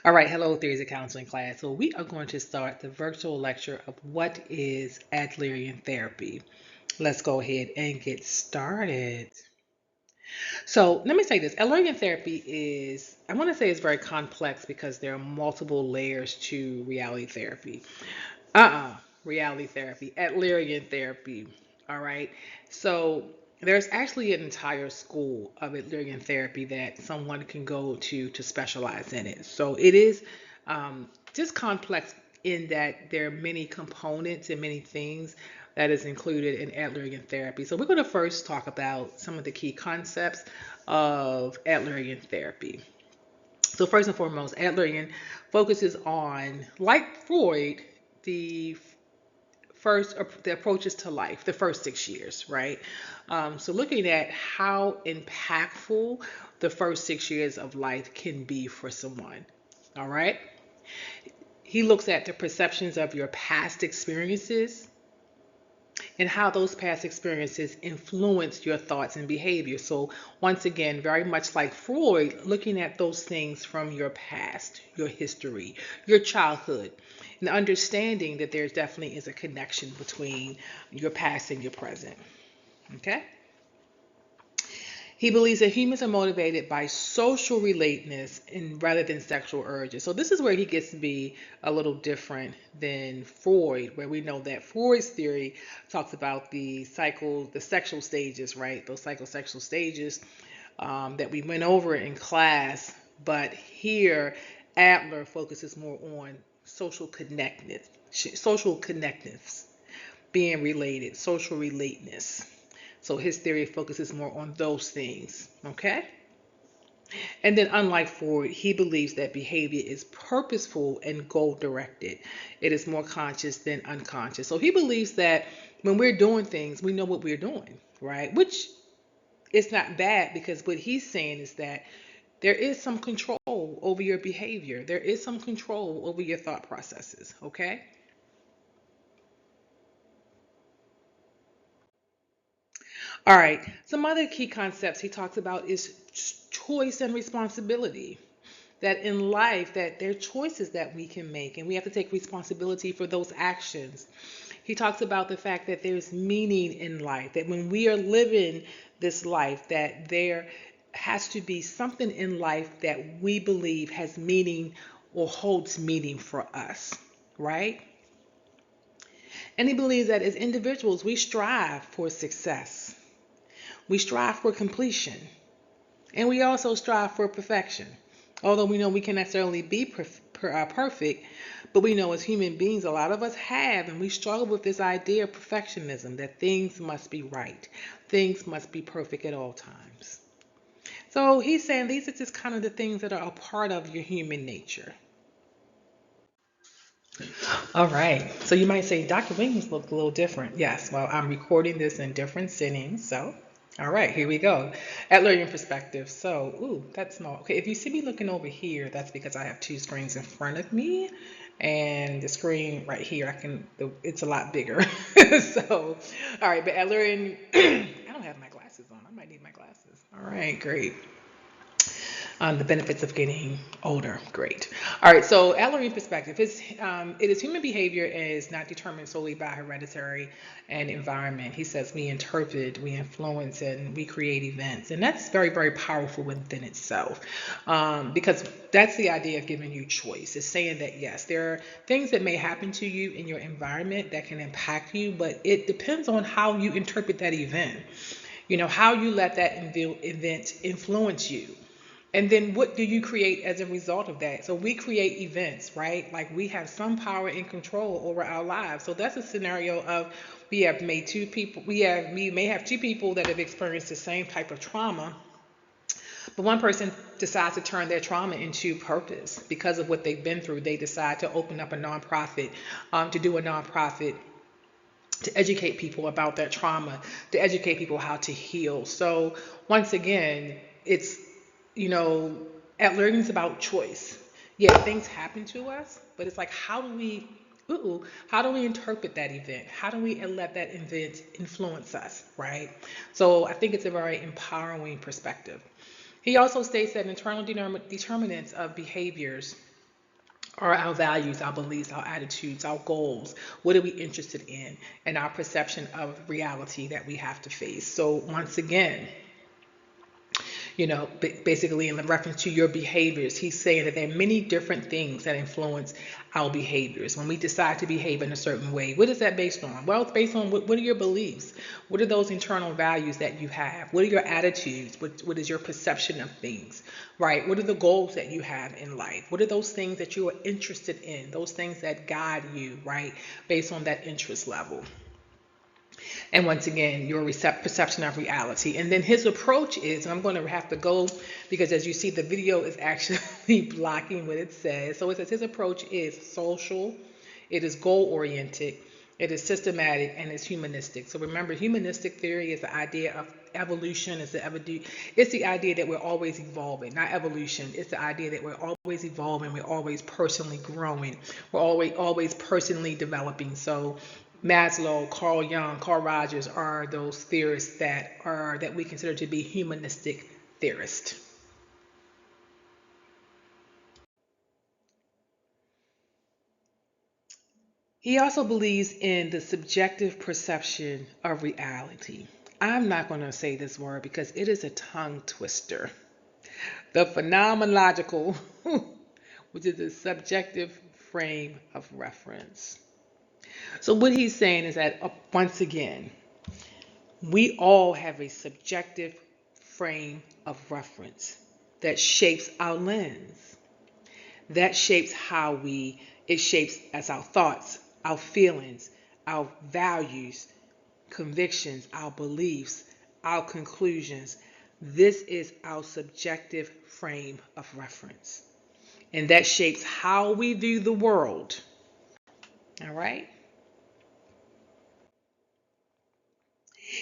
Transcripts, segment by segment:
All right, hello, Theories of Counseling class. So we are going to start the virtual lecture of what is Adlerian Therapy. Let's go ahead and get started. So let me say this. Adlerian Therapy is, I want to say it's very complex because there are multiple layers to reality therapy. Uh-uh, reality therapy, Adlerian Therapy. All right. So there's actually an entire school of Adlerian Therapy that someone can go to specialize in it. So it is just complex in that there are many components and many things that is included in Adlerian Therapy. So we're going to first talk about some of the key concepts of Adlerian Therapy. So first and foremost, Adlerian focuses on, like Freud, the first the approaches to life, the first 6 years, right? So looking at how impactful the first 6 years of life can be for someone. All right. He looks at the perceptions of your past experiences and how those past experiences influence your thoughts and behavior. So, once again, very much like Freud, looking at those things from your past, your history, your childhood, and understanding that there definitely is a connection between your past and your present. Okay? He believes that humans are motivated by social relatedness and rather than sexual urges. So this is where he gets to be a little different than Freud, where we know that Freud's theory talks about the sexual stages, right? Those psychosexual stages that we went over in class. But here, Adler focuses more on social connectedness, being related, social relatedness. So his theory focuses more on those things. Okay? And then, unlike Freud, he believes that behavior is purposeful and goal directed. It is more conscious than unconscious. So he believes that when we're doing things, we know what we're doing, right? Which is not bad because what he's saying is that there is some control over your behavior, there is some control over your thought processes. Okay? All right. Some other key concepts he talks about is choice and responsibility. That in life that there are choices that we can make and we have to take responsibility for those actions. He talks about the fact that there's meaning in life, that when we are living this life that there has to be something in life that we believe has meaning or holds meaning for us, right? And he believes that as individuals we strive for success. We strive for completion. And we also strive for perfection. Although we know we can necessarily be perfect, but we know as human beings, a lot of us have, and we struggle with this idea of perfectionism that things must be right, things must be perfect at all times. So he's saying these are just kind of the things that are a part of your human nature. All right. So you might say, Dr. Williams looked a little different. Yes. Well, I'm recording this in different settings. So, all right, here we go. At learning perspective. So, ooh, that's small. Okay, if you see me looking over here, that's because I have two screens in front of me. And the screen right here, it's a lot bigger. So, all right, but at learning, I don't have my glasses on. I might need my glasses. All right, great. The benefits of getting older. Great. All right. So, Adlerian perspective it is human behavior is not determined solely by hereditary and environment. He says we interpret, we influence, and we create events, and that's very, very powerful within itself, because that's the idea of giving you choice. It's saying that yes, there are things that may happen to you in your environment that can impact you, but it depends on how you interpret that event. You know how you let that event influence you, and then what do you create as a result of that? So we create events, right? Like we have some power and control over our lives. So that's a scenario of we may have two people that have experienced the same type of trauma, but one person decides to turn their trauma into purpose because of what they've been through. They decide to open up a nonprofit, to do a nonprofit to educate people about that trauma, to educate people how to heal. So once again, it's you know, at learning is about choice. Yeah, things happen to us, but it's like how do we interpret that event? How do we let that event influence us, right? So I think it's a very empowering perspective. He also states that internal determinants of behaviors are our values, our beliefs, our attitudes, our goals. What are we interested in? And our perception of reality that we have to face. So, once again, basically in reference to your behaviors, he's saying that there are many different things that influence our behaviors. When we decide to behave in a certain way, what is that based on? Well, it's based on what are your beliefs? What are those internal values that you have? What are your attitudes? What is your perception of things, right? What are the goals that you have in life? What are those things that you are interested in? Those things that guide you, right? Based on that interest level. And once again, your perception of reality. And then his approach is, and I'm going to have to go because as you see, the video is actually blocking what it says. So it says his approach is social, it is goal oriented, it is systematic, and it's humanistic. So remember, humanistic theory is the idea of evolution. It's the idea that we're always evolving, not evolution. It's the idea that we're always evolving, we're always personally growing, we're always personally developing. So Maslow, Carl Jung, Carl Rogers are those theorists that we consider to be humanistic theorists. He also believes in the subjective perception of reality. I'm not going to say this word because it is a tongue twister. The phenomenological, which is a subjective frame of reference. So, what he's saying is that, once again, we all have a subjective frame of reference that shapes our lens, that shapes it shapes as our thoughts, our feelings, our values, convictions, our beliefs, our conclusions. This is our subjective frame of reference. And that shapes how we view the world. All right?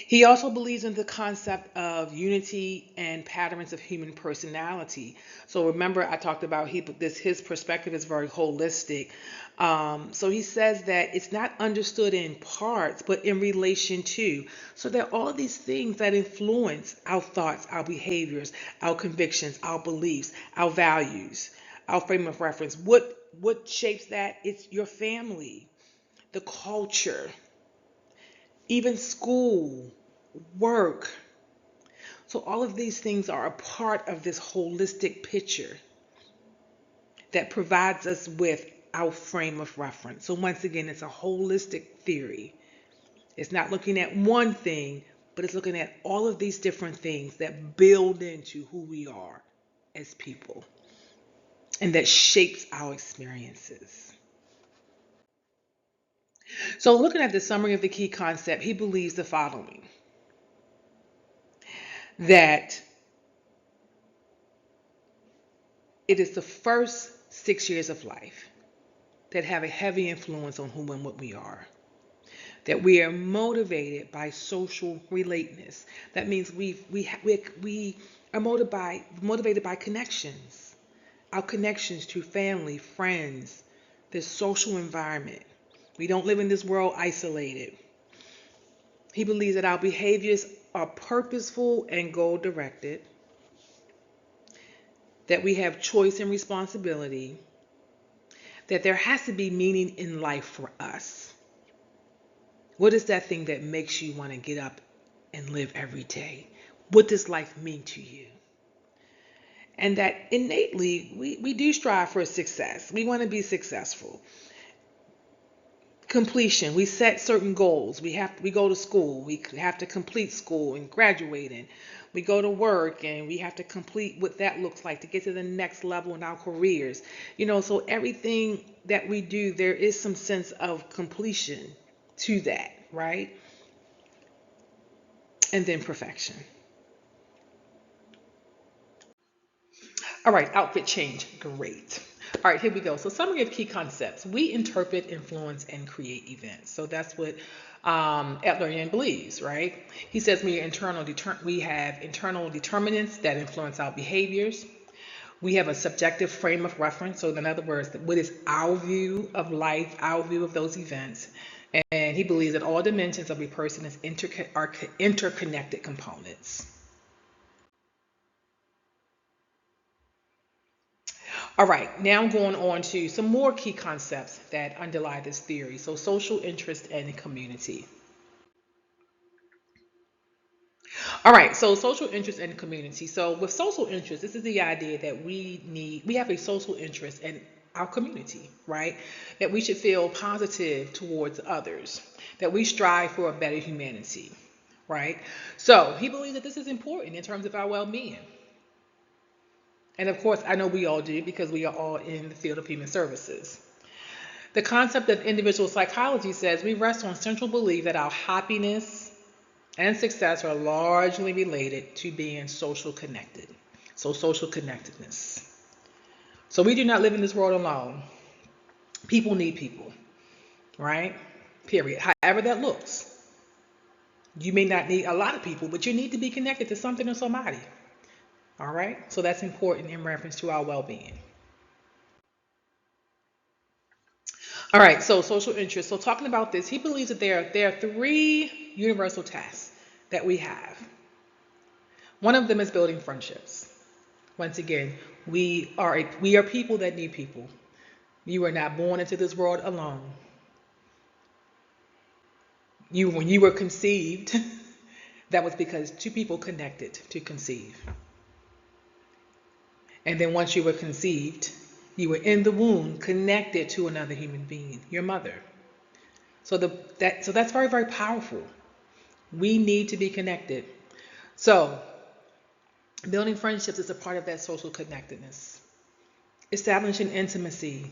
He also believes in the concept of unity and patterns of human personality. So remember, I talked about his perspective is very holistic. So he says that it's not understood in parts, but in relation to. So there are all these things that influence our thoughts, our behaviors, our convictions, our beliefs, our values, our frame of reference. What shapes that? It's your family, the culture, even school, work. So, all of these things are a part of this holistic picture that provides us with our frame of reference. So, once again, it's a holistic theory. It's not looking at one thing, but it's looking at all of these different things that build into who we are as people and that shapes our experiences. So, looking at the summary of the key concept, he believes the following: that it is the first 6 years of life that have a heavy influence on who and what we are. That we are motivated by social relateness. That means we are motivated by connections. Our connections to family, friends, the social environment. We don't live in this world isolated. He believes that our behaviors are purposeful and goal directed, that we have choice and responsibility, that there has to be meaning in life for us. What is that thing that makes you want to get up and live every day? What does life mean to you? And that innately, we do strive for success. We want to be successful. Completion, we set certain goals. We go to school, we have to complete school and graduate, and we go to work and we have to complete what that looks like to get to the next level in our careers. So everything that we do, there is some sense of completion to that, right? And then perfection. All right, outfit change. Great. All right, here we go. So, summary of key concepts. We interpret, influence, and create events. So that's what Adlerian believes, right? He says we have internal determinants that influence our behaviors. We have a subjective frame of reference. So, in other words, what is our view of life, our view of those events? And he believes that all dimensions of a person are interconnected components. All right, now I'm going on to some more key concepts that underlie this theory. So, social interest and community. All right, so social interest and community. So, with social interest, this is the idea that we have a social interest in our community, right? That we should feel positive towards others, that we strive for a better humanity, right? So, he believes that this is important in terms of our well being. And of course, I know we all do because we are all in the field of human services. The concept of individual psychology says we rest on central belief that our happiness and success are largely related to being social connected. So, social connectedness. So, we do not live in this world alone. People need people, right? Period. However that looks. You may not need a lot of people, but you need to be connected to something or somebody. All right? So, that's important in reference to our well being. All right, so social interest. So talking about this, he believes that there are three universal tasks that we have. One of them is building friendships. Once again, we are people that need people. You were not born into this world alone. When you were conceived, that was because two people connected to conceive. And then once you were conceived, you were in the womb connected to another human being, your mother. So that's very, very powerful. We need to be connected. So, building friendships is a part of that social connectedness. Establishing intimacy,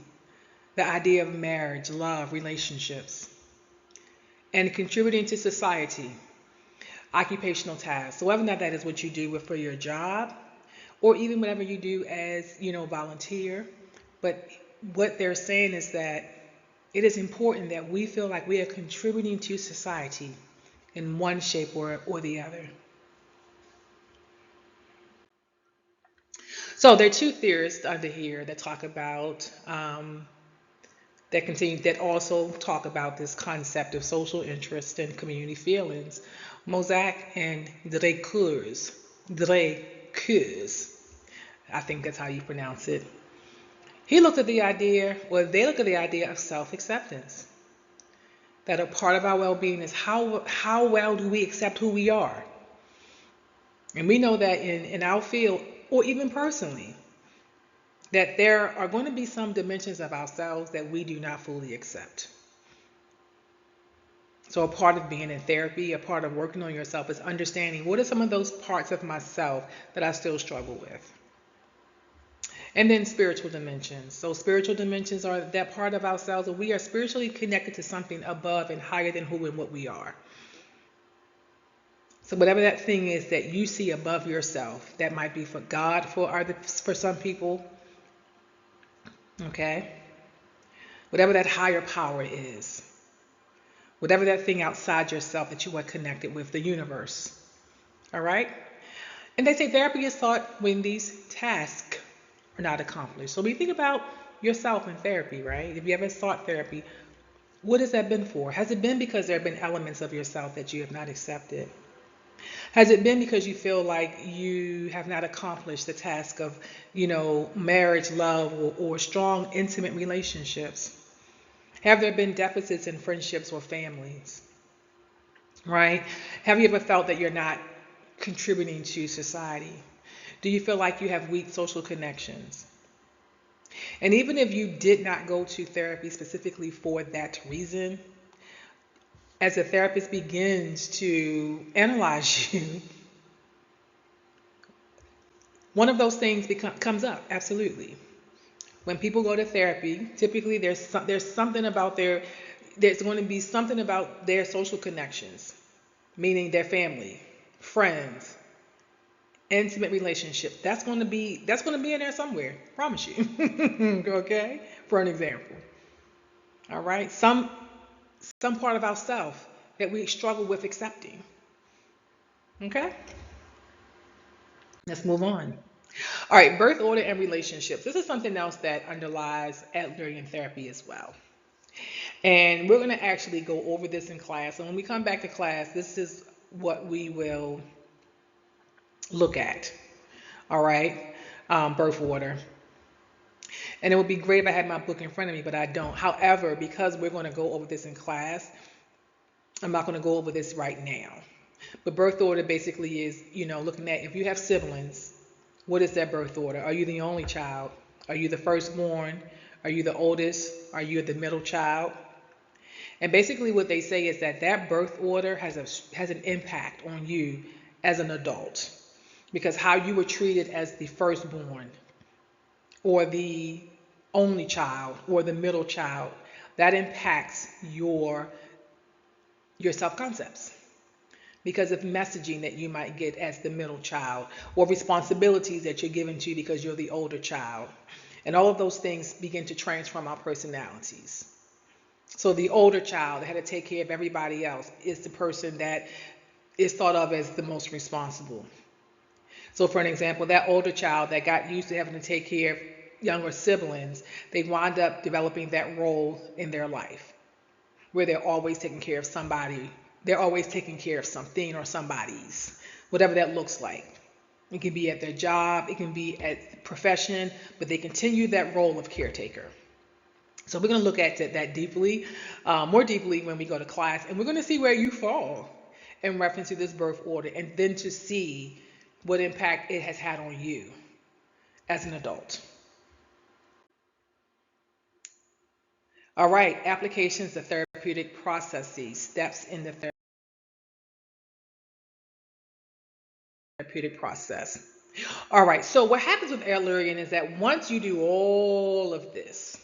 the idea of marriage, love, relationships, and contributing to society, occupational tasks. So whether or not that is what you do for your job, or even whatever you do as, volunteer. But what they're saying is that it is important that we feel like we are contributing to society in one shape or the other. So there are two theorists under here that talk about that also talk about this concept of social interest and community feelings. Mosaic and Dreykus, I think that's how you pronounce it. He looked at the idea, or they look at the idea of self-acceptance. That a part of our well-being is how well do we accept who we are. And we know that in our field, or even personally, that there are going to be some dimensions of ourselves that we do not fully accept. So, a part of being in therapy, a part of working on yourself is understanding what are some of those parts of myself that I still struggle with. And then spiritual dimensions. So, spiritual dimensions are that part of ourselves where we are spiritually connected to something above and higher than who and what we are. So whatever that thing is that you see above yourself, that might be for God for some people, okay? Whatever that higher power is, whatever that thing outside yourself that you are connected with, the universe. All right? And they say therapy is taught when these tasks are not accomplished. So when you think about yourself in therapy, right? If you ever sought therapy, what has that been for? Has it been because there have been elements of yourself that you have not accepted? Has it been because you feel like you have not accomplished the task of, marriage, love, or strong, intimate relationships? Have there been deficits in friendships or families? Right? Have you ever felt that you're not contributing to society? Do you feel like you have weak social connections? And even if you did not go to therapy specifically for that reason, as a therapist begins to analyze you, one of those things comes up, absolutely. When people go to therapy, typically there's something about there's going to be something about their social connections, meaning their family, friends, intimate relationship. That's going to be in there somewhere. Promise you. Okay, for an example. All right, some part of ourselves that we struggle with accepting. Okay, let's move on. All right, birth order and relationships. This is something else that underlies Adlerian therapy as well. And we're going to actually go over this in class. And when we come back to class, this is what we will look at. All right, birth order. And it would be great if I had my book in front of me, but I don't. However, because we're going to go over this in class, I'm not going to go over this right now. But birth order basically is, looking at if you have siblings, what is that birth order? Are you the only child? Are you the firstborn? Are you the oldest? Are you the middle child? And basically what they say is that that birth order has an impact on you as an adult, because how you were treated as the firstborn or the only child or the middle child, that impacts your self-concepts because of messaging that you might get as the middle child, or responsibilities that you're given to because you're the older child. And all of those things begin to transform our personalities. So the older child that had to take care of everybody else is the person that is thought of as the most responsible. So for an example, that older child that got used to having to take care of younger siblings, they wind up developing that role in their life where they're always taking care of somebody. They're always taking care of something or somebody's, whatever that looks like. It can be at their job, it can be at profession, but they continue that role of caretaker. So we're going to look at that deeply, more deeply when we go to class, and we're going to see where you fall in reference to this birth order, and then to see what impact it has had on you as an adult. All right, applications of therapeutic processes, steps in the therapeutic process. All right, so what happens with Adlerian is that once you do all of this,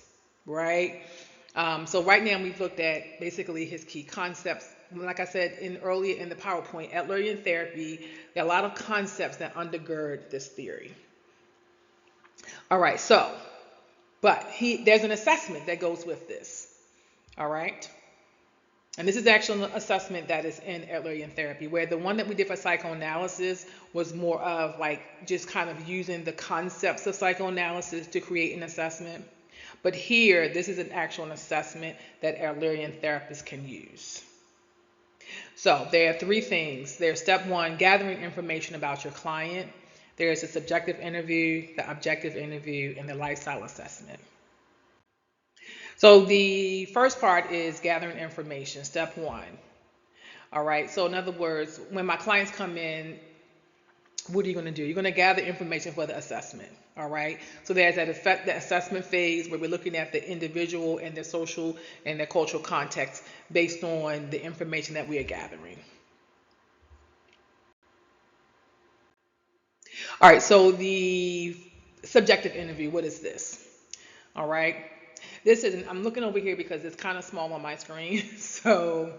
right? So right now we've looked at basically his key concepts. Like I said earlier in the PowerPoint, Adlerian Therapy, there are a lot of concepts that undergird this theory. All right, but there's an assessment that goes with this. All right. And this is actually an assessment that is in Adlerian Therapy, where the one that we did for psychoanalysis was more of like just kind of using the concepts of psychoanalysis to create an assessment. But here, this is an actual assessment that Adlerian therapists can use. So there are three things. There's step one, gathering information about your client. There's a subjective interview, the objective interview, and the lifestyle assessment. So the first part is gathering information, step one. All right. So in other words, when my clients come in, what are you going to do? You're going to gather information for the assessment. All right. So there's the assessment phase where we're looking at the individual and their social and their cultural context based on the information that we are gathering. All right. So the subjective interview, what is this? All right. I'm looking over here because it's kind of small on my screen. So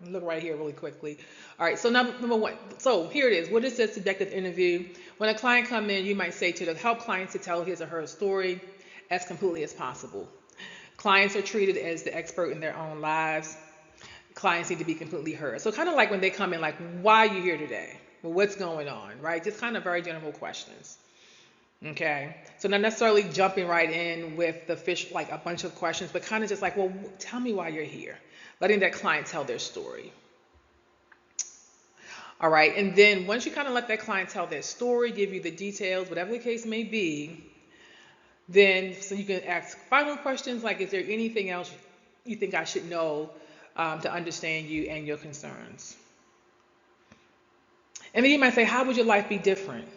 look right here really quickly. All right, so number one. So here it is. What is this subjective interview? When a client comes in, you might say help clients to tell his or her story as completely as possible. Clients are treated as the expert in their own lives. Clients need to be completely heard. So kind of like when they come in, like, why are you here today? Well, what's going on, right? Just kind of very general questions. Okay, so not necessarily jumping right in with like a bunch of questions, but kind of just like, well, tell me why you're here. Letting that client tell their story. All right, and then once you kind of let that client tell their story, give you the details, whatever the case may be, then so you can ask final questions like, is there anything else you think I should know to understand you and your concerns? And then you might say, how would your life be different?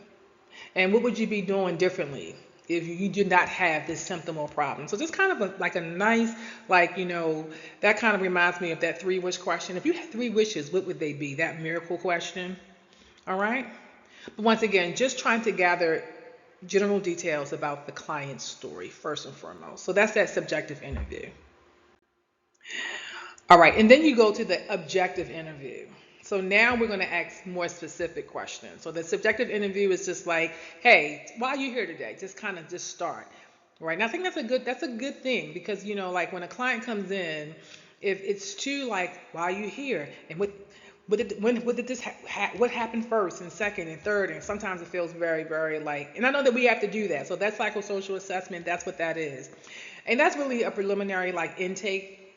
And what would you be doing differently if you did not have this symptom or problem? So just kind of like a nice, like, that kind of reminds me of that 3-wish question. If you had 3 wishes, what would they be? That miracle question. All right. But once again, just trying to gather general details about the client's story first and foremost. So that's that subjective interview. All right. And then you go to the objective interview. So now we're going to ask more specific questions. So the subjective interview is just like, hey, why are you here today? Just kind of just start. Right. And I think that's a good thing because, like when a client comes in, if it's too like, why are you here? And what happened first and second and third? And sometimes it feels very, very like, and I know that we have to do that. So that psychosocial assessment, that's what that is. And that's really a preliminary like intake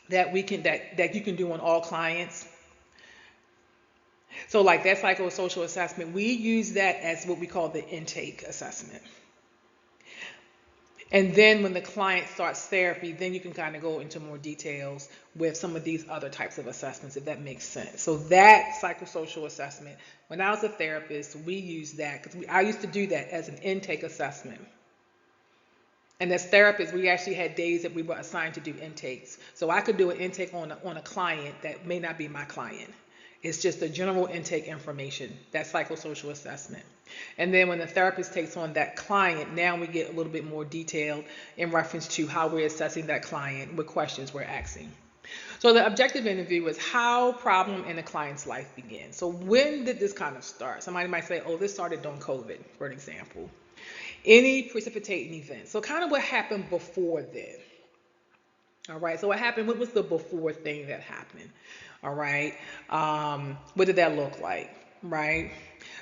that you can do on all clients. So like that psychosocial assessment, we use that as what we call the intake assessment. And then when the client starts therapy, then you can kind of go into more details with some of these other types of assessments, if that makes sense. So that psychosocial assessment, when I was a therapist, we used that because I used to do that as an intake assessment. And as therapists, we actually had days that we were assigned to do intakes. So I could do an intake on a client that may not be my client. It's just the general intake information, that psychosocial assessment. And then when the therapist takes on that client, now we get a little bit more detailed in reference to how we're assessing that client, what questions we're asking. So the objective interview was how problem in the client's life began. So when did this kind of start? Somebody might say, oh, this started during COVID, for an example. Any precipitating event. So kind of what happened before then. All right. So what happened? What was the before thing that happened? All right. What did that look like? Right.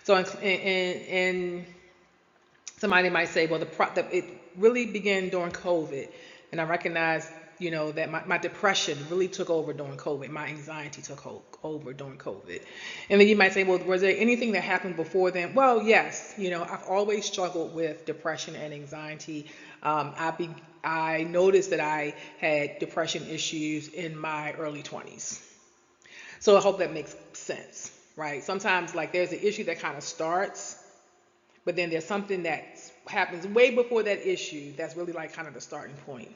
So in somebody might say, well, it really began during COVID, and I recognize, that my depression really took over during COVID. My anxiety took over during COVID. And then you might say, well, was there anything that happened before then? Well, yes. I've always struggled with depression and anxiety. I noticed that I had depression issues in my early 20s. So I hope that makes sense, right? Sometimes, like, there's an issue that kind of starts, but then there's something that happens way before that issue that's really like kind of the starting point.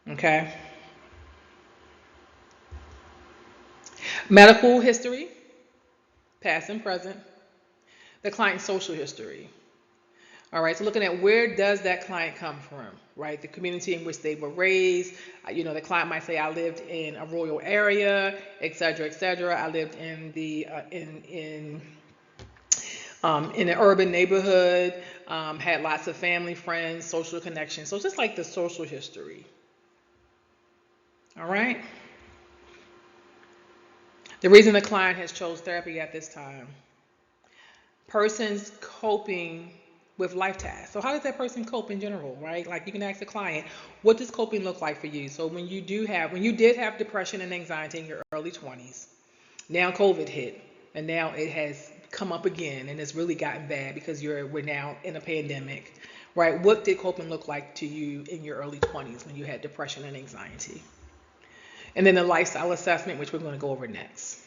Okay. Medical history, past and present. The client's social history. All right, so looking at where does that client come from, right? The community in which they were raised. The client might say, I lived in a rural area, et cetera, et cetera. I lived in the in an urban neighborhood, had lots of family, friends, social connections. So just like the social history. All right. The reason the client has chose therapy at this time. Person's coping with life tasks. So how does that person cope in general, right? Like you can ask the client, what does coping look like for you? So when you did have depression and anxiety in your early 20s, now COVID hit, and now it has come up again, and it's really gotten bad because we're now in a pandemic, right? What did coping look like to you in your early 20s when you had depression and anxiety? And then the lifestyle assessment, which we're going to go over next.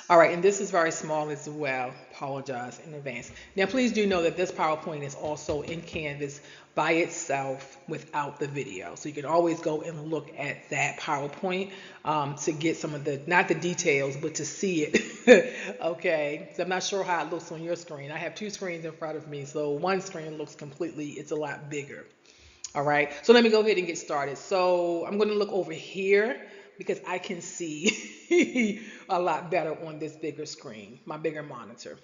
All right, and this is very small as well. Apologize in advance. Now, please do know that this PowerPoint is also in Canvas by itself without the video. So you can always go and look at that PowerPoint to get some of not the details, but to see it. Okay, so I'm not sure how it looks on your screen. I have two screens in front of me. So one screen looks it's a lot bigger. All right, so let me go ahead and get started. So I'm going to look over here because I can see a lot better on this bigger screen, my bigger monitor.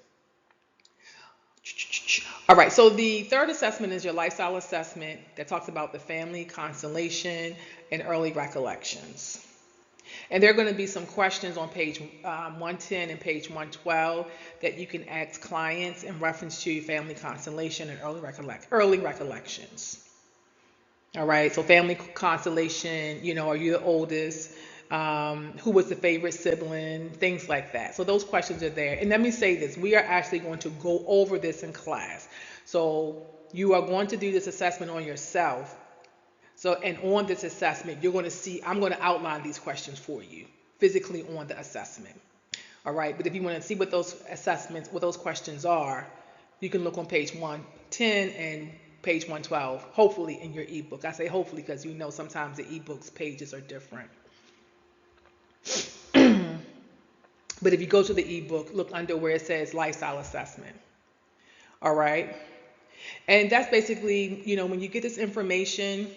All right, so the third assessment is your lifestyle assessment that talks about the family constellation and early recollections. And there are going to be some questions on page 110 and page 112 that you can ask clients in reference to family constellation and early recollections. All right, so family constellation, are you the oldest? Who was the favorite sibling? Things like that. So those questions are there. And let me say this, we are actually going to go over this in class. So you are going to do this assessment on yourself. So, and on this assessment, you're going to see, I'm going to outline these questions for you physically on the assessment. All right, but if you want to see what those questions are, you can look on page 110 and page 112, hopefully in your ebook. I say hopefully because sometimes the ebooks pages are different. But if you go to the ebook, look under where it says lifestyle assessment. All right. And that's basically, when you get this information,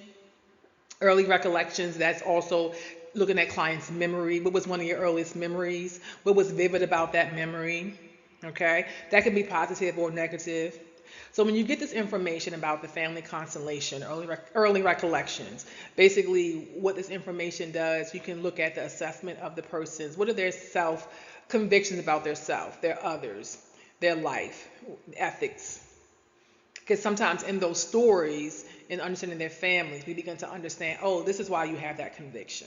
early recollections, that's also looking at client's memory. What was one of your earliest memories? What was vivid about that memory? Okay. That can be positive or negative. So when you get this information about the family constellation, early recollections, basically what this information does, you can look at the assessment of the person's, what are their self convictions about their self, their others, their life, ethics. Because sometimes in those stories, in understanding their families, we begin to understand, oh, this is why you have that conviction.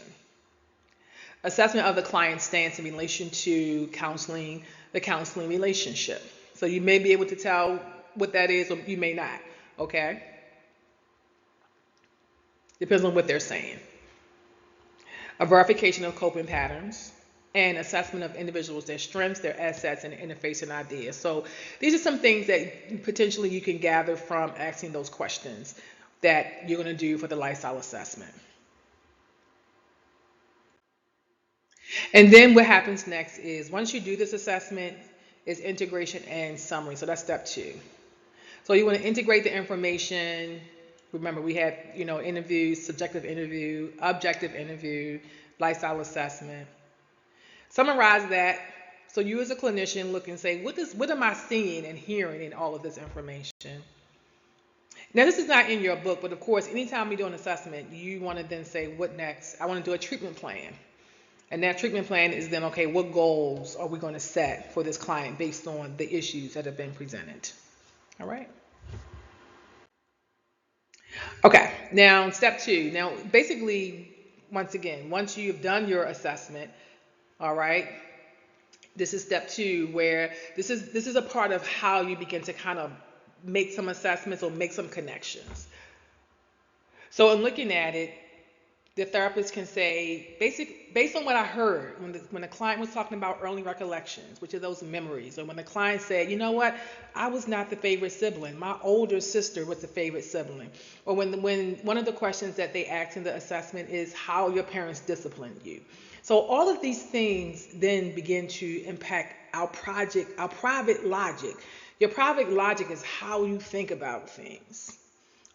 Assessment of the client's stance in relation to the counseling relationship. So you may be able to tell what that is, or you may not. Okay, depends on what they're saying. A verification of coping patterns, and assessment of individuals, their strengths, their assets, and interfacing ideas. So these are some things that potentially you can gather from asking those questions that you're going to do for the lifestyle assessment. And then what happens next is once you do this assessment is integration and summary. So that's step two. So you want to integrate the information. Remember, we had, interviews, subjective interview, objective interview, lifestyle assessment. Summarize that. So you as a clinician look and say, what am I seeing and hearing in all of this information? Now, this is not in your book, but of course, anytime you do an assessment, you want to then say, what next? I want to do a treatment plan. And that treatment plan is then, okay, what goals are we going to set for this client based on the issues that have been presented? All right. Okay, now step two. Now, basically, once again, once you've done your assessment, all right, this is step two, where this is a part of how you begin to kind of make some assessments or make some connections. So in looking at it, the therapist can say, based on what I heard when the client was talking about early recollections, which are those memories, or when the client said, you know what, I was not the favorite sibling, my older sister was the favorite sibling, or when one of the questions that they ask in the assessment is how your parents disciplined you. So all of these things then begin to impact our private logic. Your private logic is how you think about things,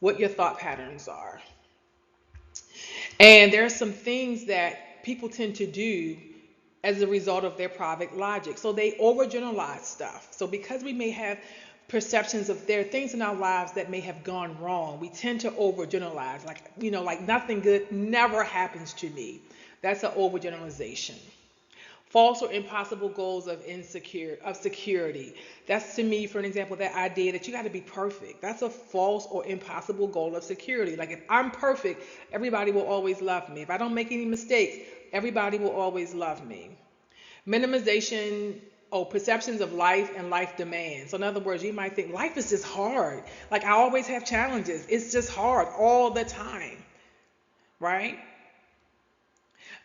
what your thought patterns are. And there are some things that people tend to do as a result of their private logic. So they overgeneralize stuff. So because we may have perceptions of there are things in our lives that may have gone wrong, we tend to overgeneralize. Like nothing good never happens to me. That's an overgeneralization. False or impossible goals of security. That's, to me, for an example, that idea that you got to be perfect. That's a false or impossible goal of security. Like if I'm perfect, everybody will always love me. If I don't make any mistakes, everybody will always love me. Minimization or perceptions of life and life demands. So in other words, you might think life is just hard. Like I always have challenges. It's just hard all the time, right?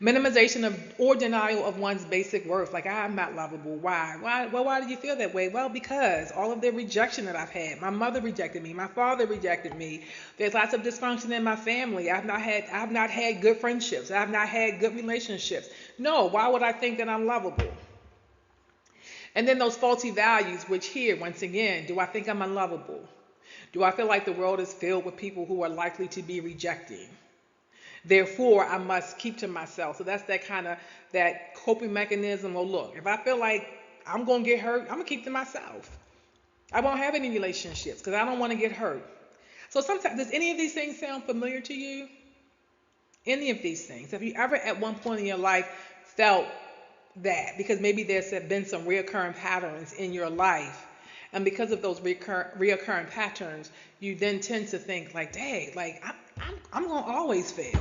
Minimization of or denial of one's basic worth. Like I'm not lovable. Why? Why do you feel that way? Well, because all of the rejection that I've had. My mother rejected me. My father rejected me. There's lots of dysfunction in my family. I've not had good friendships. I've not had good relationships. No, why would I think that I'm lovable? And then those faulty values, which here, once again, do I think I'm unlovable? Do I feel like the world is filled with people who are likely to be rejecting? Therefore, I must keep to myself. So that's that coping mechanism. Well, look, if I feel like I'm going to get hurt, I'm going to keep to myself. I won't have any relationships because I don't want to get hurt. So sometimes, does any of these things sound familiar to you? Any of these things? Have you ever at one point in your life felt that? Because maybe there's been some reoccurring patterns in your life. And because of those reoccurring patterns, you then tend to think like, dang, like I'm going to always fail.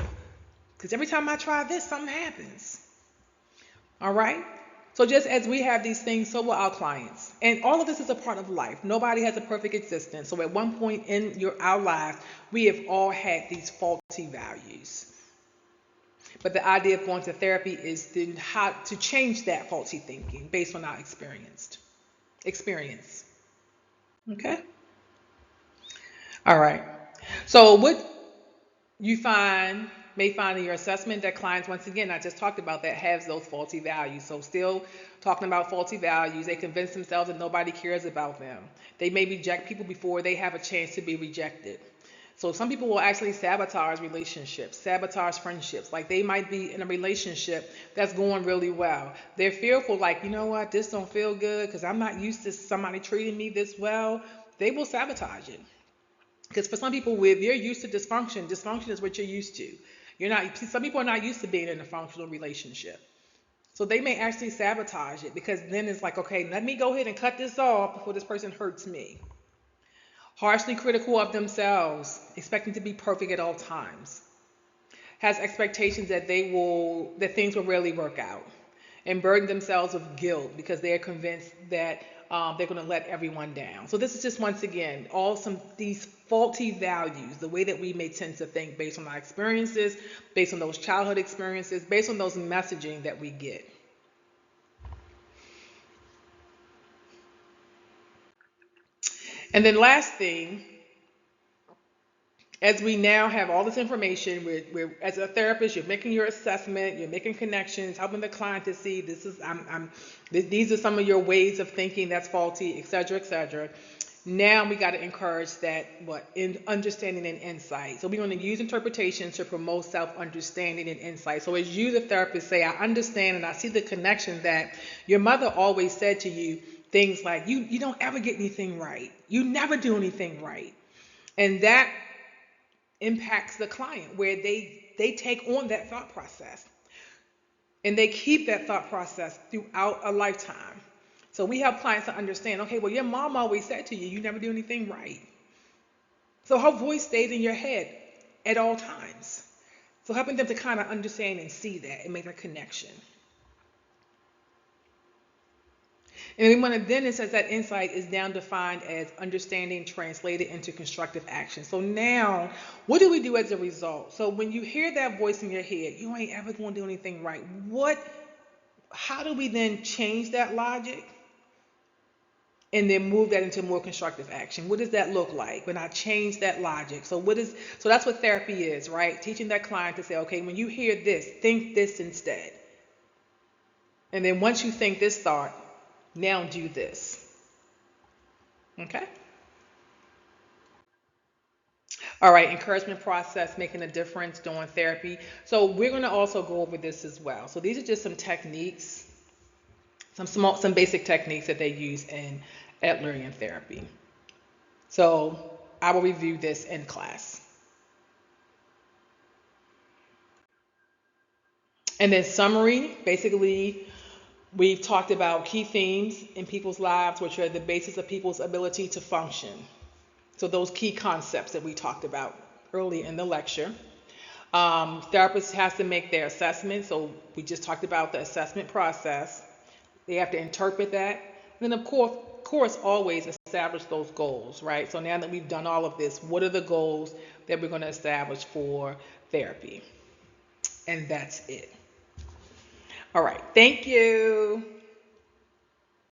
Because every time I try this, something happens. All right? So just as we have these things, so will our clients. And all of this is a part of life. Nobody has a perfect existence. So at one point in our lives, we have all had these faulty values. But the idea of going to therapy is then how to change that faulty thinking based on our experience. Okay? All right. So what you may find in your assessment that clients, once again, I just talked about that, has those faulty values. So still talking about faulty values, they convince themselves that nobody cares about them. They may reject people before they have a chance to be rejected. So some people will actually sabotage relationships, sabotage friendships. Like they might be in a relationship that's going really well. They're fearful, like, you know what, this don't feel good because I'm not used to somebody treating me this well. They will sabotage it. Because for some people, if you're used to dysfunction is what you're used to. Some people are not used to being in a functional relationship. So they may actually sabotage it because then it's like, okay, let me go ahead and cut this off before this person hurts me. Harshly critical of themselves, expecting to be perfect at all times. Has expectations that things will rarely work out. And burden themselves with guilt because they are convinced that they're going to let everyone down. So this is just once again all some these faulty values, the way that we may tend to think based on our experiences, based on those childhood experiences, based on those messaging that we get. And then last thing, as we now have all this information, as a therapist, you're making your assessment, you're making connections, helping the client to see this is these are some of your ways of thinking that's faulty, et cetera, et cetera. Now we got to encourage that in understanding and insight. So we're going to use interpretation to promote self-understanding and insight. So as you, the therapist, say, I understand and I see the connection that your mother always said to you things like you don't ever get anything right, you never do anything right, and that impacts the client where they take on that thought process and they keep that thought process throughout a lifetime. So we help clients to understand, okay, well, your mom always said to you, you never do anything right. So her voice stays in your head at all times. So helping them to kind of understand and see that and make a connection. And then it says that insight is now defined as understanding translated into constructive action. So now, what do we do as a result? So when you hear that voice in your head, you ain't ever going to do anything right. How do we then change that logic and then move that into more constructive action? What does that look like when I change that logic? So that's what therapy is, right? Teaching that client to say, okay, when you hear this, think this instead. And then once you think this thought, now do this. Okay? All right, encouragement process, making a difference during therapy. So we're going to also go over this as well. So these are just some techniques, some basic techniques that they use in Adlerian therapy. So I will review this in class. And then summary, basically, we've talked about key themes in people's lives, which are the basis of people's ability to function. So those key concepts that we talked about early in the lecture. Therapists have to make their assessment. So we just talked about the assessment process. They have to interpret that. And then of course, always establish those goals, right? So now that we've done all of this, what are the goals that we're going to establish for therapy? And that's it. All right. Thank you.